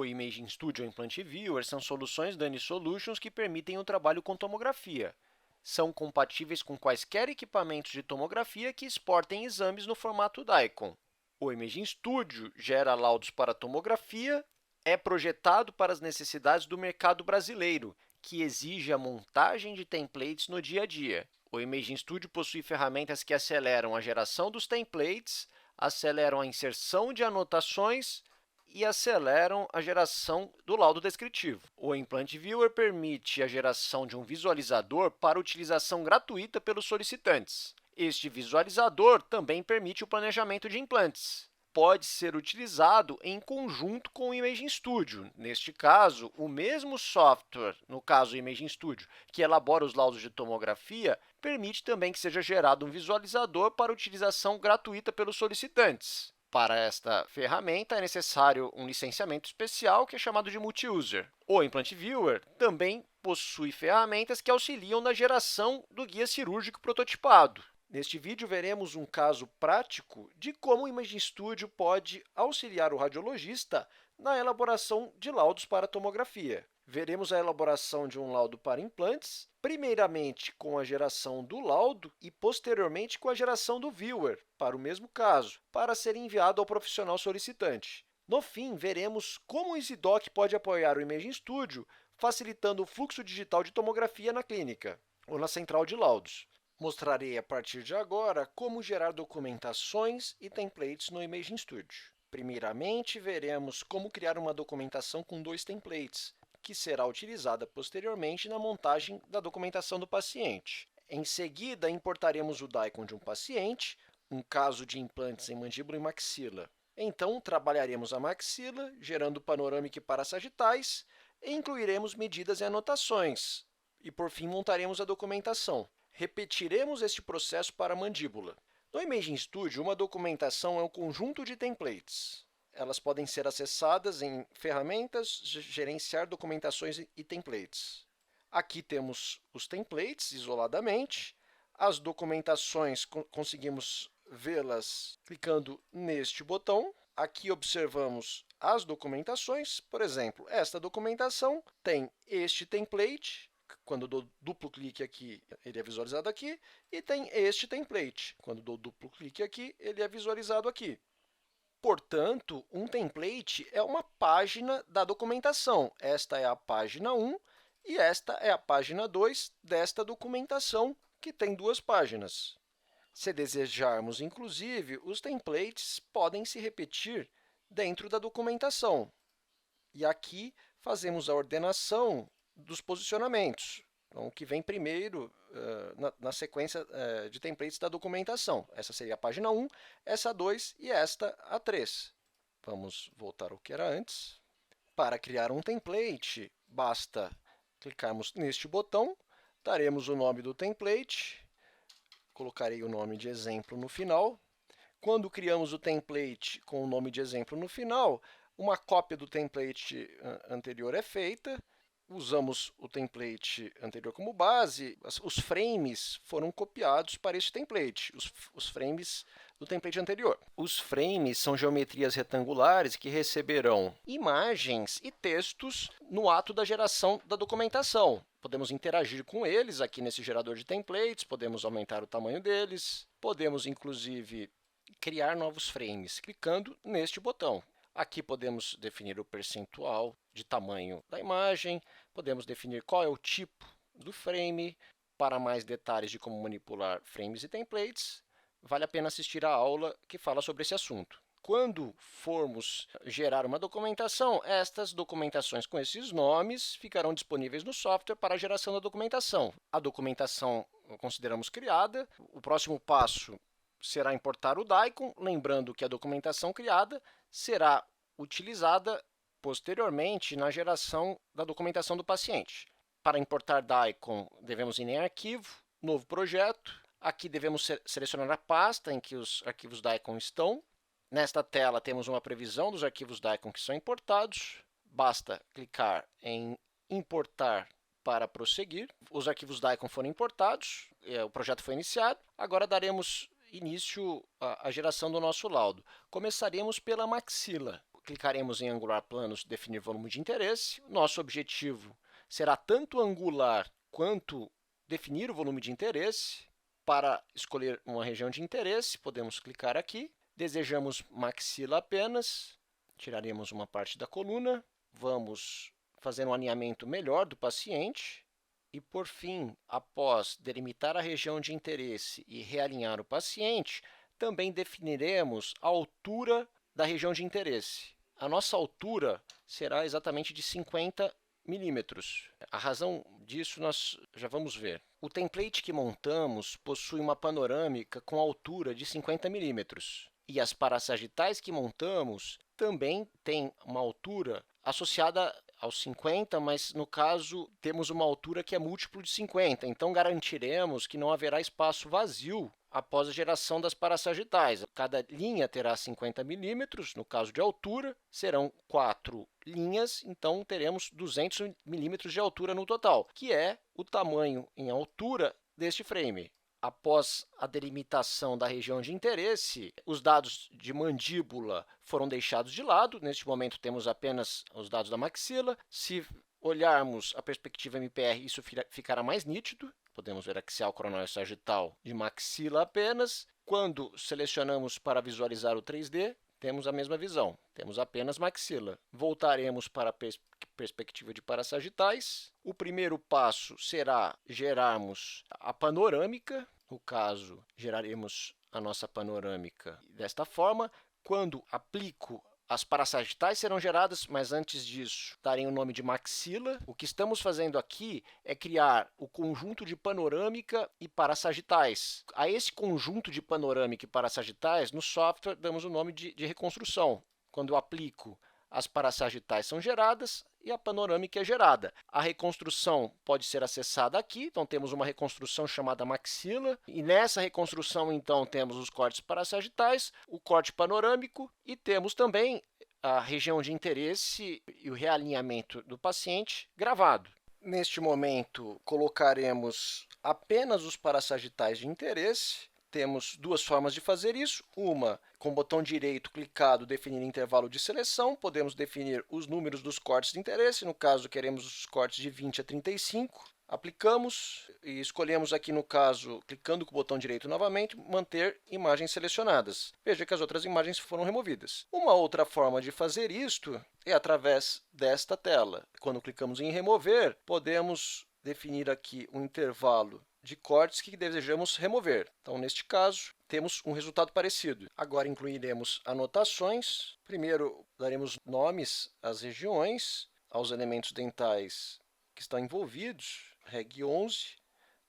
O Imaging Studio e o Implant Viewer são soluções da AnySolutions que permitem o trabalho com tomografia. São compatíveis com quaisquer equipamentos de tomografia que exportem exames no formato DICOM. O Imaging Studio gera laudos para tomografia, é projetado para as necessidades do mercado brasileiro, que exige a montagem de templates no dia a dia. O Imaging Studio possui ferramentas que aceleram a geração dos templates, aceleram a inserção de anotações e aceleram a geração do laudo descritivo. O Implant Viewer permite a geração de um visualizador para utilização gratuita pelos solicitantes. Este visualizador também permite o planejamento de implantes. Pode ser utilizado em conjunto com o Imaging Studio. Neste caso, o mesmo software, no caso o Imaging Studio, que elabora os laudos de tomografia, permite também que seja gerado um visualizador para utilização gratuita pelos solicitantes. Para esta ferramenta, é necessário um licenciamento especial, que é chamado de multi-user. O Implant Viewer também possui ferramentas que auxiliam na geração do guia cirúrgico prototipado. Neste vídeo, veremos um caso prático de como o Imaging Studio pode auxiliar o radiologista na elaboração de laudos para tomografia. Veremos a elaboração de um laudo para implantes, primeiramente com a geração do laudo e, posteriormente, com a geração do viewer, para o mesmo caso, para ser enviado ao profissional solicitante. No fim, veremos como o EasyDoc pode apoiar o Imaging Studio, facilitando o fluxo digital de tomografia na clínica ou na central de laudos. Mostrarei a partir de agora como gerar documentações e templates no Imaging Studio. Primeiramente, veremos como criar uma documentação com 2 templates, que será utilizada posteriormente na montagem da documentação do paciente. Em seguida, importaremos o DICOM de um paciente, um caso de implantes em mandíbula e maxila. Então, trabalharemos a maxila, gerando panorâmica e parassagitais, e incluiremos medidas e anotações. E, por fim, montaremos a documentação. Repetiremos este processo para a mandíbula. No Imaging Studio, uma documentação é um conjunto de templates. Elas podem ser acessadas em ferramentas, gerenciar documentações e templates. Aqui temos os templates isoladamente. As documentações conseguimos vê-las clicando neste botão. Aqui observamos as documentações. Por exemplo, esta documentação tem este template. Quando dou duplo clique aqui, ele é visualizado aqui, e tem este template. Quando dou duplo clique aqui, ele é visualizado aqui. Portanto, um template é uma página da documentação. Esta é a página 1 e esta é a página 2 desta documentação, que tem 2 páginas. Se desejarmos, inclusive, os templates podem se repetir dentro da documentação. E aqui fazemos a ordenação dos posicionamentos, então, o que vem primeiro na sequência de templates da documentação. Essa seria a página 1, essa a 2 e esta a 3. Vamos voltar ao que era antes. Para criar um template, basta clicarmos neste botão, daremos o nome do template, colocarei o nome de exemplo no final. Quando criamos o template com o nome de exemplo no final, uma cópia do template anterior é feita. Usamos o template anterior como base, os frames foram copiados para este template, os frames do template anterior. Os frames são geometrias retangulares que receberão imagens e textos no ato da geração da documentação. Podemos interagir com eles aqui nesse gerador de templates, podemos aumentar o tamanho deles, podemos, inclusive, criar novos frames, clicando neste botão. Aqui podemos definir o percentual de tamanho da imagem, podemos definir qual é o tipo do frame. Para mais detalhes de como manipular frames e templates, vale a pena assistir a aula que fala sobre esse assunto. Quando formos gerar uma documentação, estas documentações com esses nomes ficarão disponíveis no software para a geração da documentação. A documentação consideramos criada. O próximo passo será importar o DICOM, lembrando que a documentação criada será utilizada posteriormente na geração da documentação do paciente. Para importar DICOM, devemos ir em Arquivo, Novo Projeto. Aqui devemos selecionar a pasta em que os arquivos DICOM estão. Nesta tela, temos uma previsão dos arquivos DICOM que são importados. Basta clicar em Importar para prosseguir. Os arquivos DICOM foram importados, o projeto foi iniciado. Agora daremos início à geração do nosso laudo. Começaremos pela maxila. clicaremos em angular planos, definir volume de interesse. Nosso objetivo será tanto angular quanto definir o volume de interesse. Para escolher uma região de interesse, podemos clicar aqui. Desejamos maxila apenas, tiraremos uma parte da coluna. Vamos fazer um alinhamento melhor do paciente. E, por fim, após delimitar a região de interesse e realinhar o paciente, também definiremos a altura da região de interesse. A nossa altura será exatamente de 50 milímetros. A razão disso nós já vamos ver. O template que montamos possui uma panorâmica com altura de 50 milímetros. E as parasagitais que montamos também têm uma altura associada aos 50, mas no caso temos uma altura que é múltiplo de 50, então garantiremos que não haverá espaço vazio após a geração das parasagitais. Cada linha terá 50 milímetros, no caso de altura, serão 4 linhas, então teremos 200 milímetros de altura no total, que é o tamanho em altura deste frame. Após a delimitação da região de interesse, os dados de mandíbula foram deixados de lado. Neste momento, temos apenas os dados da maxila. Se olharmos a perspectiva MPR, isso ficará mais nítido. Podemos ver axial, coronal e sagital de maxila apenas. Quando selecionamos para visualizar o 3D, temos a mesma visão. Temos apenas maxila. Voltaremos para a perspectiva de parasagitais. O primeiro passo será gerarmos a panorâmica. No caso, geraremos a nossa panorâmica desta forma. Quando aplico, as parasagitais serão geradas, mas antes disso, darei o nome de maxila. O que estamos fazendo aqui é criar o conjunto de panorâmica e parasagitais. A esse conjunto de panorâmica e parasagitais, no software, damos o nome de reconstrução. Quando eu aplico, as parasagitais são geradas e a panorâmica é gerada. A reconstrução pode ser acessada aqui, então temos uma reconstrução chamada maxila, e nessa reconstrução, então, temos os cortes parasagitais, o corte panorâmico e temos também a região de interesse e o realinhamento do paciente gravado. Neste momento, colocaremos apenas os parasagitais de interesse. Temos duas formas de fazer isso. Uma, com o botão direito clicado, definir intervalo de seleção. Podemos definir os números dos cortes de interesse. No caso, queremos os cortes de 20 a 35. Aplicamos e escolhemos aqui, no caso, clicando com o botão direito novamente, manter imagens selecionadas. Veja que as outras imagens foram removidas. Uma outra forma de fazer isto é através desta tela. Quando clicamos em remover, podemos definir aqui um intervalo de cortes que desejamos remover. Então, neste caso, temos um resultado parecido. Agora, incluiremos anotações. Primeiro, daremos nomes às regiões, aos elementos dentais que estão envolvidos, Reg 11.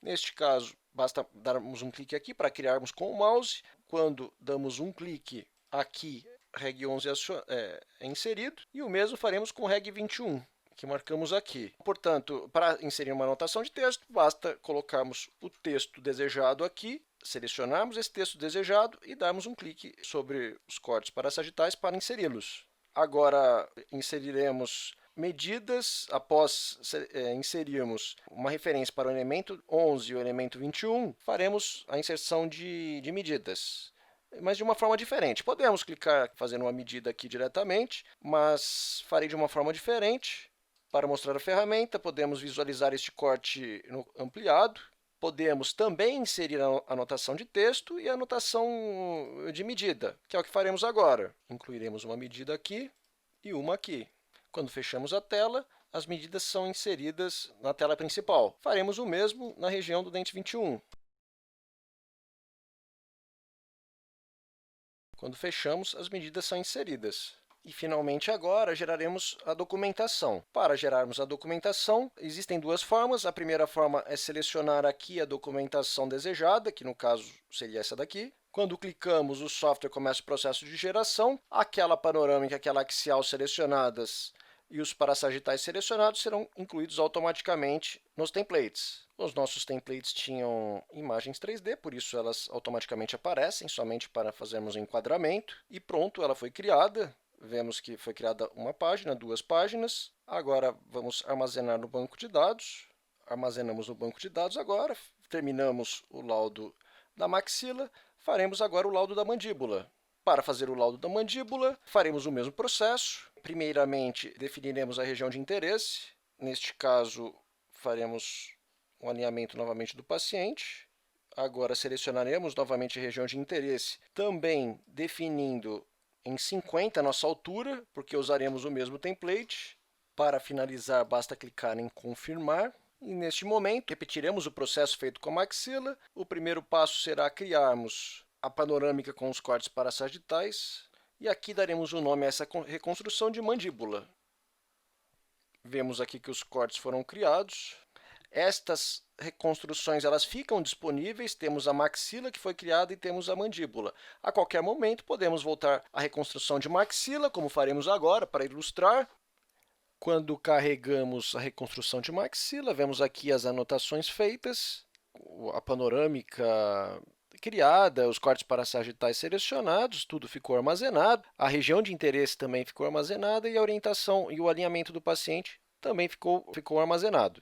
Neste caso, basta darmos um clique aqui para criarmos com o mouse. Quando damos um clique aqui, Reg 11 é inserido. E o mesmo faremos com Reg 21. Que marcamos aqui. Portanto, para inserir uma anotação de texto, basta colocarmos o texto desejado aqui, selecionarmos esse texto desejado e darmos um clique sobre os cortes parasagitais para inseri-los. Agora, inseriremos medidas. Após inserirmos uma referência para o elemento 11 e o elemento 21, faremos a inserção de medidas, mas de uma forma diferente. Podemos clicar fazendo uma medida aqui diretamente, mas farei de uma forma diferente. Para mostrar a ferramenta, podemos visualizar este corte ampliado. Podemos também inserir a anotação de texto e a anotação de medida, que é o que faremos agora. Incluiremos uma medida aqui e uma aqui. Quando fechamos a tela, as medidas são inseridas na tela principal. Faremos o mesmo na região do dente 21. Quando fechamos, as medidas são inseridas. E, finalmente, agora, geraremos a documentação. Para gerarmos a documentação, existem duas formas. A primeira forma é selecionar aqui a documentação desejada, que no caso seria essa daqui. Quando clicamos, o software começa o processo de geração. Aquela panorâmica, aquela axial selecionadas e os parasagitais selecionados serão incluídos automaticamente nos templates. Os nossos templates tinham imagens 3D, por isso elas automaticamente aparecem, somente para fazermos o enquadramento. E pronto, ela foi criada. Vemos que foi criada uma página, duas páginas. Agora, vamos armazenar no banco de dados. Armazenamos no banco de dados agora. Terminamos o laudo da maxila. Faremos agora o laudo da mandíbula. Para fazer o laudo da mandíbula, faremos o mesmo processo. Primeiramente, definiremos a região de interesse. Neste caso, faremos um alinhamento novamente do paciente. Agora, selecionaremos novamente a região de interesse, também definindo em 50 a nossa altura, porque usaremos o mesmo template. Para finalizar, basta clicar em confirmar. E neste momento, repetiremos o processo feito com a maxila. O primeiro passo será criarmos a panorâmica com os cortes parassagitais. E aqui daremos o nome a essa reconstrução de mandíbula. Vemos aqui que os cortes foram criados. Estas reconstruções elas ficam disponíveis, temos a maxila que foi criada e temos a mandíbula. A qualquer momento podemos voltar à reconstrução de maxila, como faremos agora para ilustrar. Quando carregamos a reconstrução de maxila, vemos aqui as anotações feitas, a panorâmica criada, os cortes parassagitais selecionados, tudo ficou armazenado, a região de interesse também ficou armazenada e a orientação e o alinhamento do paciente também ficou armazenado.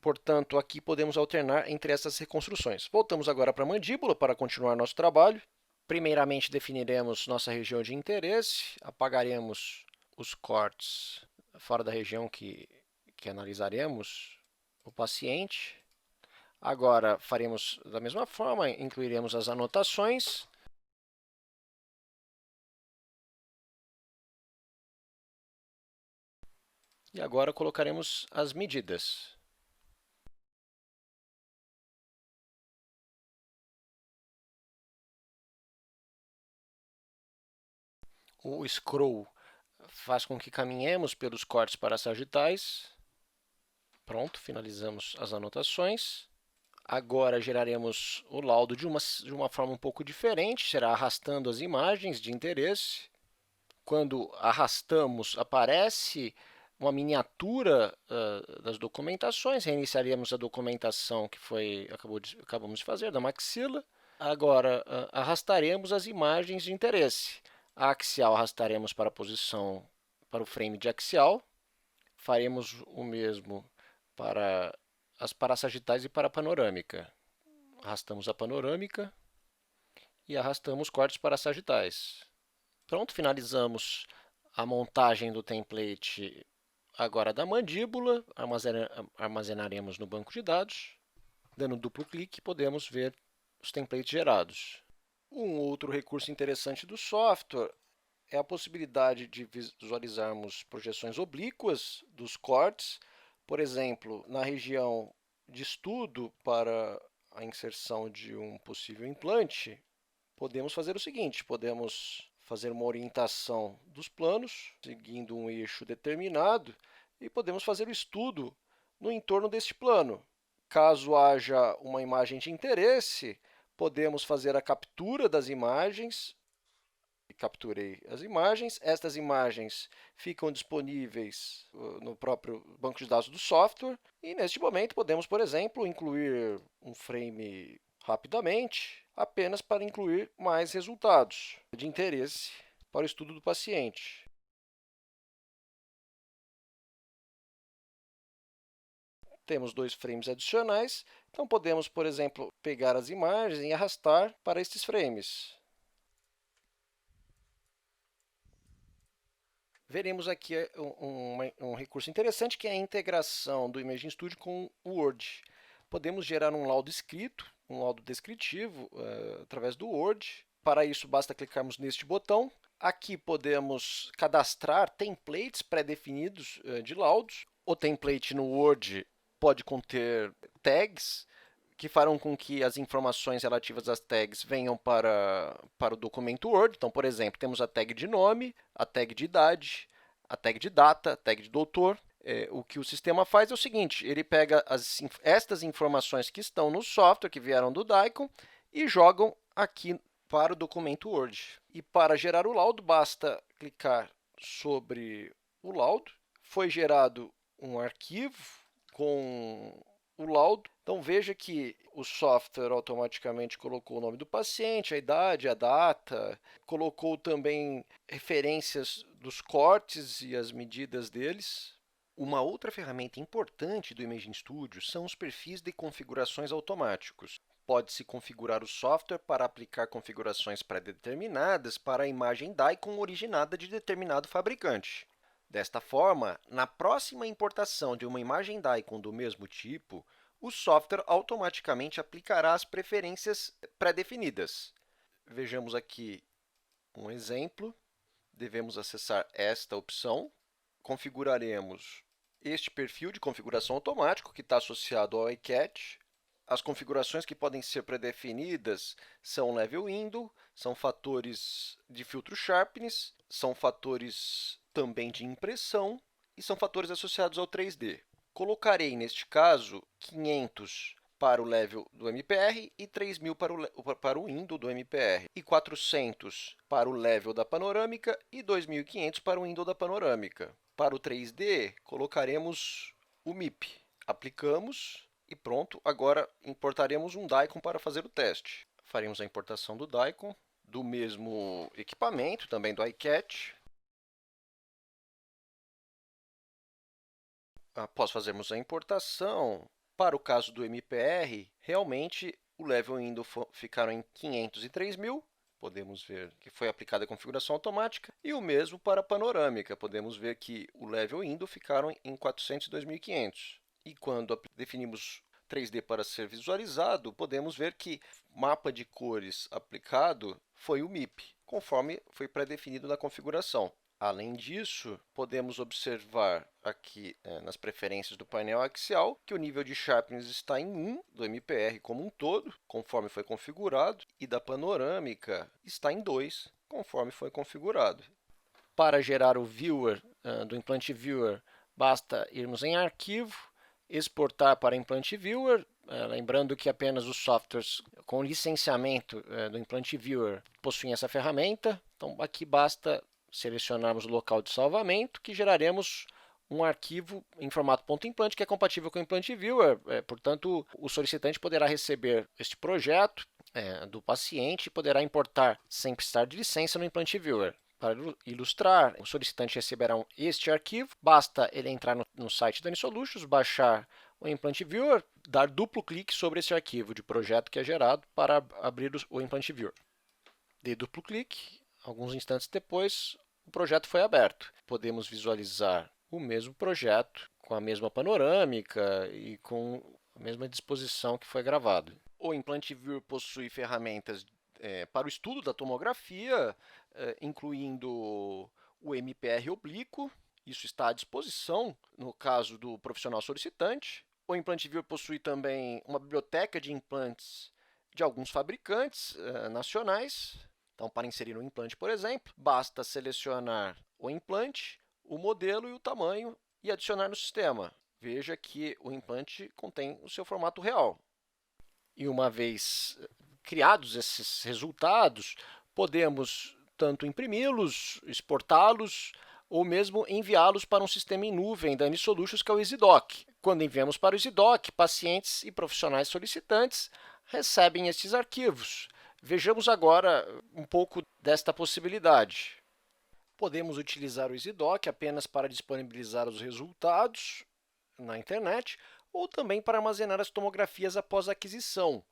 Portanto, aqui podemos alternar entre essas reconstruções. Voltamos agora para a mandíbula para continuar nosso trabalho. Primeiramente, definiremos nossa região de interesse, apagaremos os cortes fora da região que analisaremos o paciente. Agora, faremos da mesma forma, incluiremos as anotações. E agora colocaremos as medidas. O scroll faz com que caminhemos pelos cortes parassagitais. Pronto, finalizamos as anotações. Agora geraremos o laudo de uma forma um pouco diferente, será arrastando as imagens de interesse. Quando arrastamos, aparece uma miniatura das documentações, reiniciaremos a documentação que acabamos de fazer, da maxila. Agora, arrastaremos as imagens de interesse. A axial arrastaremos para a posição, para o frame de axial. Faremos o mesmo para as parassagitais e para a panorâmica. Arrastamos a panorâmica e arrastamos cortes parassagitais. Pronto, finalizamos a montagem do template agora da mandíbula. Armazenaremos no banco de dados. Dando duplo clique, podemos ver os templates gerados. Um outro recurso interessante do software é a possibilidade de visualizarmos projeções oblíquas dos cortes. Por exemplo, na região de estudo para a inserção de um possível implante, podemos fazer o seguinte, podemos fazer uma orientação dos planos, seguindo um eixo determinado, e podemos fazer o estudo no entorno deste plano. Caso haja uma imagem de interesse, podemos fazer a captura das imagens. Capturei as imagens. Estas imagens ficam disponíveis no próprio banco de dados do software. E, neste momento, podemos, por exemplo, incluir um frame rapidamente, apenas para incluir mais resultados de interesse para o estudo do paciente. Temos 2 frames adicionais, então podemos, por exemplo, pegar as imagens e arrastar para estes frames. Veremos aqui um recurso interessante, que é a integração do Imaging Studio com o Word. Podemos gerar um laudo escrito, um laudo descritivo, através do Word. Para isso, basta clicarmos neste botão. Aqui podemos cadastrar templates pré-definidos de laudos. O template no Word pode conter tags, que farão com que as informações relativas às tags venham para o documento Word. Então, por exemplo, temos a tag de nome, a tag de idade, a tag de data, a tag de doutor. O que o sistema faz é o seguinte, ele pega estas informações que estão no software, que vieram do Daikon, e jogam aqui para o documento Word. E para gerar o laudo, basta clicar sobre o laudo. Foi gerado um arquivo com o laudo. Então, veja que o software automaticamente colocou o nome do paciente, a idade, a data, colocou também referências dos cortes e as medidas deles. Uma outra ferramenta importante do Imaging Studio são os perfis de configurações automáticos. Pode-se configurar o software para aplicar configurações pré-determinadas para a imagem DICOM originada de determinado fabricante. Desta forma, na próxima importação de uma imagem DICOM do mesmo tipo, o software automaticamente aplicará as preferências pré-definidas. Vejamos aqui um exemplo. Devemos acessar esta opção. Configuraremos este perfil de configuração automático que está associado ao iCat. As configurações que podem ser pré-definidas são Level Window, são fatores de filtro Sharpness, são fatores também de impressão e são fatores associados ao 3D. Colocarei, neste caso, 500 para o level do MPR e 3.000 para o window do MPR, e 400 para o level da panorâmica e 2.500 para o window da panorâmica. Para o 3D, colocaremos o MIP. Aplicamos e pronto. Agora importaremos um DICOM para fazer o teste. Faremos a importação do DICOM, do mesmo equipamento, também do iCat. Após fazermos a importação, para o caso do MPR, realmente o level window ficaram em 500 e 3.000. Podemos ver que foi aplicada a configuração automática. E o mesmo para a panorâmica. Podemos ver que o level window ficaram em 400 e 2.500. E quando definimos 3D para ser visualizado, podemos ver que o mapa de cores aplicado foi o MIP, conforme foi pré-definido na configuração. Além disso, podemos observar aqui nas preferências do painel axial que o nível de Sharpness está em 1 do MPR como um todo, conforme foi configurado, e da panorâmica está em 2, conforme foi configurado. Para gerar o viewer do Implant Viewer, basta irmos em Arquivo, exportar para Implant Viewer, lembrando que apenas os softwares com licenciamento do Implant Viewer possuem essa ferramenta. Então, aqui basta selecionarmos o local de salvamento, que geraremos um arquivo em formato .implant que é compatível com o Implant Viewer. Portanto, o solicitante poderá receber este projeto do paciente e poderá importar sem precisar de licença no Implant Viewer. Para ilustrar, o solicitante receberá este arquivo. Basta ele entrar no site da AnySolutions, baixar o Implant Viewer, dar duplo clique sobre esse arquivo de projeto que é gerado para abrir o Implant Viewer. Dê duplo clique. Alguns instantes depois, o projeto foi aberto. Podemos visualizar o mesmo projeto, com a mesma panorâmica e com a mesma disposição que foi gravado. O Implant Viewer possui ferramentas para o estudo da tomografia, incluindo o MPR oblíquo. Isso está à disposição no caso do profissional solicitante. O Implant Viewer possui também uma biblioteca de implantes de alguns fabricantes nacionais. Então, para inserir um implante, por exemplo, basta selecionar o implante, o modelo e o tamanho e adicionar no sistema. Veja que o implante contém o seu formato real. E uma vez criados esses resultados, podemos tanto imprimi-los, exportá-los, ou mesmo enviá-los para um sistema em nuvem da AnySolutions, que é o EasyDoc. Quando enviamos para o EasyDoc, pacientes e profissionais solicitantes recebem estes arquivos. Vejamos agora um pouco desta possibilidade. Podemos utilizar o EasyDoc apenas para disponibilizar os resultados na internet ou também para armazenar as tomografias após a aquisição,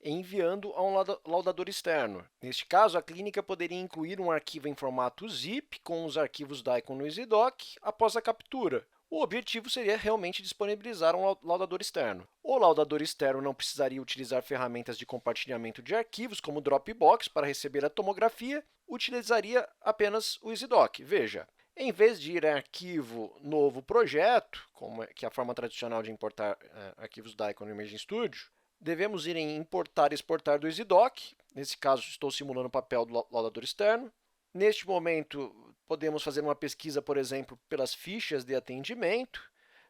enviando a um laudador externo. Neste caso, a clínica poderia incluir um arquivo em formato zip com os arquivos DICOM no EasyDoc após a captura. O objetivo seria realmente disponibilizar um laudador externo. O laudador externo não precisaria utilizar ferramentas de compartilhamento de arquivos, como Dropbox, para receber a tomografia, utilizaria apenas o EasyDoc. Veja, em vez de ir em arquivo novo projeto, que é a forma tradicional de importar arquivos DICOM no Imaging Studio, devemos ir em importar e exportar do EasyDoc. Nesse caso, estou simulando o papel do laudador externo. Neste momento, podemos fazer uma pesquisa, por exemplo, pelas fichas de atendimento.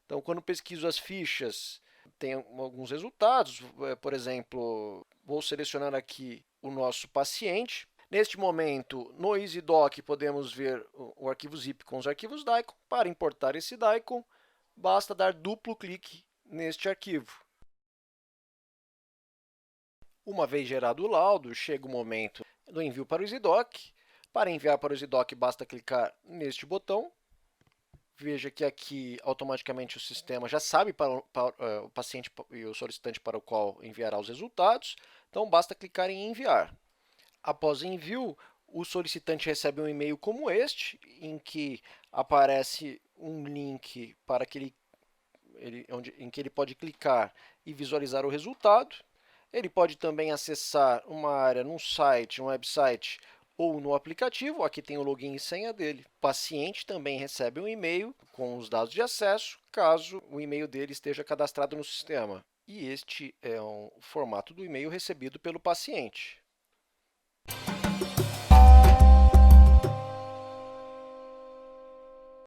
Então, quando pesquiso as fichas, tem alguns resultados. Por exemplo, vou selecionar aqui o nosso paciente. Neste momento, no EasyDoc, podemos ver o arquivo zip com os arquivos DICOM. Para importar esse DICOM, basta dar duplo clique neste arquivo. Uma vez gerado o laudo, chega o momento do envio para o EasyDoc. Para enviar para o EasyDoc, basta clicar neste botão. Veja que aqui automaticamente o sistema já sabe o paciente e o solicitante para o qual enviará os resultados, então basta clicar em enviar. Após o envio, o solicitante recebe um e-mail como este, em que aparece um link para que em que ele pode clicar e visualizar o resultado. Ele pode também acessar uma área num site, um website ou no aplicativo. Aqui tem o login e senha dele. O paciente também recebe um e-mail com os dados de acesso, caso o e-mail dele esteja cadastrado no sistema. E este é o formato do e-mail recebido pelo paciente.